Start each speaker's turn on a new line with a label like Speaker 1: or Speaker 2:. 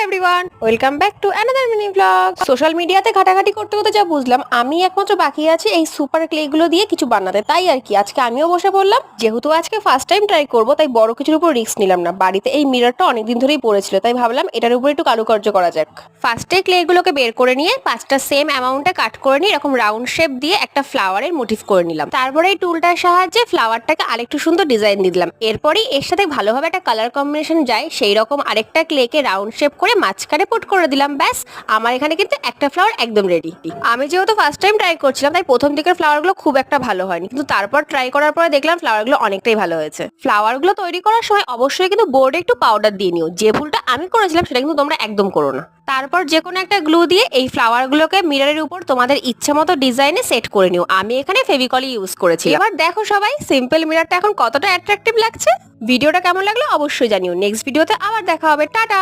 Speaker 1: Everyone, welcome back to another mini blog. Social মিডিয়াতে ঘাটাঘাটি করতে করতে যা বুঝলাম, আমি একমাত্র বাকি আছি এই সুপার ক্লে গুলো দিয়ে কিছু বানাতে। তাই আর কি আজকে আমিও বসে পড়লাম। যেহেতু আজকে ফার্স্ট টাইম ট্রাই করব, তাই বড় কিছুর উপর রিস্ক নিলাম না। বাড়িতে এই মিররটা অনেকদিন ধরেই পড়েছিল, তাই ভাবলাম এটার উপর একটু কারুকার্য করা যাক। ফার্স্টে ক্লে গুলোকে বের করে নিয়ে 5টা সেম অ্যামাউন্টে কাট করে নিয়ে এরকম রাউন্ড শেপ দিয়ে একটা ফ্লাওয়ারের মোটিভ করে নিলাম। তারপরে এই টুলটার সাহায্যে ফ্লাওয়ারটাকে আরেকটু সুন্দর ডিজাইন দিয়ে দিলাম। এরপরই এর সাথে ভালোভাবে একটা কালার কম্বিনেশন যায়, সেই রকম আরেকটা ক্লেকে রাউন্ড শেপ করে মাঝখানে পুট করে দিলাম। ব্যাস, আমার এখানে কিন্তু একটা ফ্লাওয়ার একদম রেডি। আমি যেহেতু ফার্স্ট টাইম ট্রাই করছিলাম, তাই প্রথম দিকের ফ্লাওয়ারগুলো খুব একটা ভালো হয়নি, কিন্তু তারপর ট্রাই করার পরে দেখলাম ফ্লাওয়ারগুলো অনেকটাই ভালো হয়েছে। ফ্লাওয়ারগুলো তৈরি করার সময় অবশ্যই কিন্তু বোর্ডে একটু পাউডার দিয়ে নিও। যে ভুলটা আমি করেছিলাম সেটা কিন্তু তোমরা একদম করো না। তারপর যে কোনো একটা গ্লু দিয়ে এই ফ্লাওয়ারগুলোকে মিররের উপর তোমাদের ইচ্ছা মতো ডিজাইনে সেট করে নিও। আমি এখানে ফেভিকলই ইউজ করেছি। এবার দেখো সবাই, সিম্পল মিররটা এখন কতটা অ্যাট্রাকটিভ লাগছে। ভিডিওটা কেমন লাগলো অবশ্যই জানিও। নেক্সট ভিডিওতে আবার দেখা হবে। টাটা।